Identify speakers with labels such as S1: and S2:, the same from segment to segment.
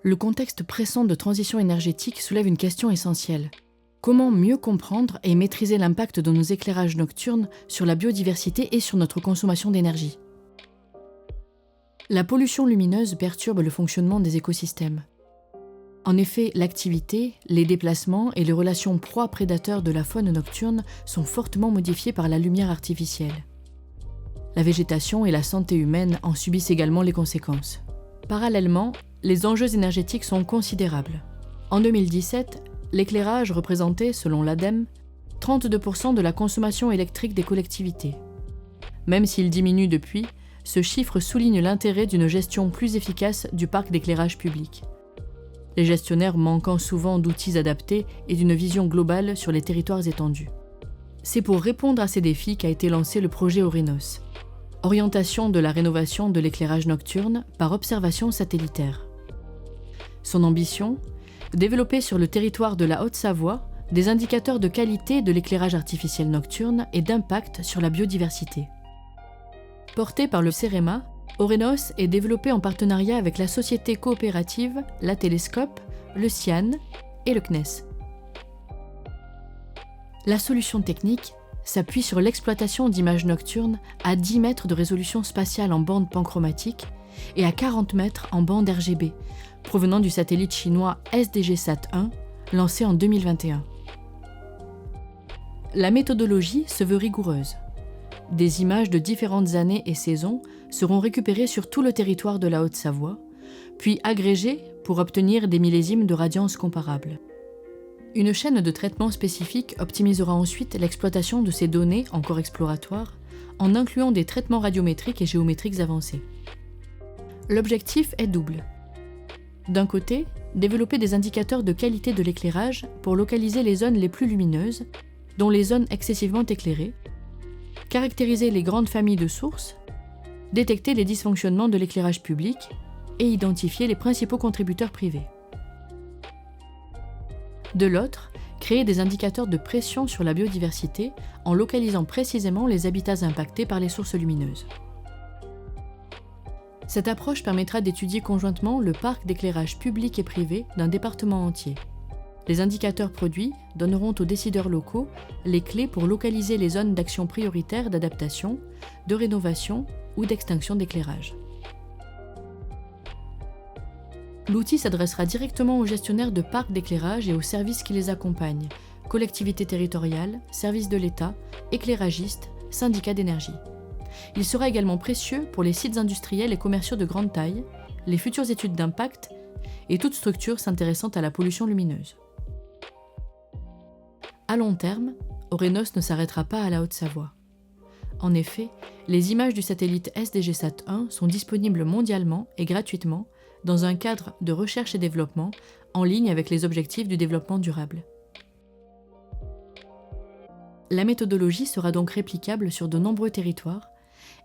S1: Le contexte pressant de transition énergétique soulève une question essentielle. Comment mieux comprendre et maîtriser l'impact de nos éclairages nocturnes sur la biodiversité et sur notre consommation d'énergie ? La pollution lumineuse perturbe le fonctionnement des écosystèmes. En effet, l'activité, les déplacements et les relations proies-prédateurs de la faune nocturne sont fortement modifiés par la lumière artificielle. La végétation et la santé humaine en subissent également les conséquences. Parallèlement, les enjeux énergétiques sont considérables. En 2017, l'éclairage représentait, selon l'ADEME, 32% de la consommation électrique des collectivités. Même s'il diminue depuis, ce chiffre souligne l'intérêt d'une gestion plus efficace du parc d'éclairage public. Les gestionnaires manquant souvent d'outils adaptés et d'une vision globale sur les territoires étendus. C'est pour répondre à ces défis qu'a été lancé le projet Orenos. Orientation de la rénovation de l'éclairage nocturne par observation satellitaire. Son ambition ? Développer sur le territoire de la Haute-Savoie des indicateurs de qualité de l'éclairage artificiel nocturne et d'impact sur la biodiversité. Porté par le CEREMA, Orenos est développé en partenariat avec la société coopérative, la Télescope, le CIAN et le CNES. La solution technique s'appuie sur l'exploitation d'images nocturnes à 10 mètres de résolution spatiale en bande panchromatique et à 40 mètres en bande RGB, provenant du satellite chinois SDG-SAT-1, lancé en 2021. La méthodologie se veut rigoureuse. Des images de différentes années et saisons seront récupérées sur tout le territoire de la Haute-Savoie, puis agrégées pour obtenir des millésimes de radiance comparables. Une chaîne de traitement spécifique optimisera ensuite l'exploitation de ces données encore exploratoires en incluant des traitements radiométriques et géométriques avancés. L'objectif est double. D'un côté, développer des indicateurs de qualité de l'éclairage pour localiser les zones les plus lumineuses, dont les zones excessivement éclairées, caractériser les grandes familles de sources, détecter les dysfonctionnements de l'éclairage public et identifier les principaux contributeurs privés. De l'autre, créer des indicateurs de pression sur la biodiversité en localisant précisément les habitats impactés par les sources lumineuses. Cette approche permettra d'étudier conjointement le parc d'éclairage public et privé d'un département entier. Les indicateurs produits donneront aux décideurs locaux les clés pour localiser les zones d'action prioritaires d'adaptation, de rénovation ou d'extinction d'éclairage. L'outil s'adressera directement aux gestionnaires de parcs d'éclairage et aux services qui les accompagnent, collectivités territoriales, services de l'État, éclairagistes, syndicats d'énergie. Il sera également précieux pour les sites industriels et commerciaux de grande taille, les futures études d'impact et toute structure s'intéressant à la pollution lumineuse. À long terme, Orenos ne s'arrêtera pas à la Haute-Savoie. En effet, les images du satellite SDG-SAT-1 sont disponibles mondialement et gratuitement dans un cadre de recherche et développement en ligne avec les objectifs du développement durable. La méthodologie sera donc réplicable sur de nombreux territoires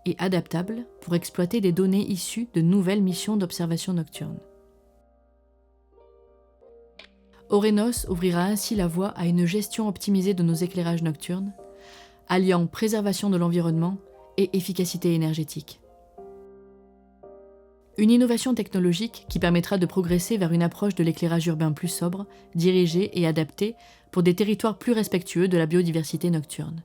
S1: et adaptable pour exploiter des données issues de nouvelles missions d'observation nocturne. Orenos ouvrira ainsi la voie à une gestion optimisée de nos éclairages nocturnes, alliant préservation de l'environnement et efficacité énergétique. Une innovation technologique qui permettra de progresser vers une approche de l'éclairage urbain plus sobre, dirigée et adaptée pour des territoires plus respectueux de la biodiversité nocturne.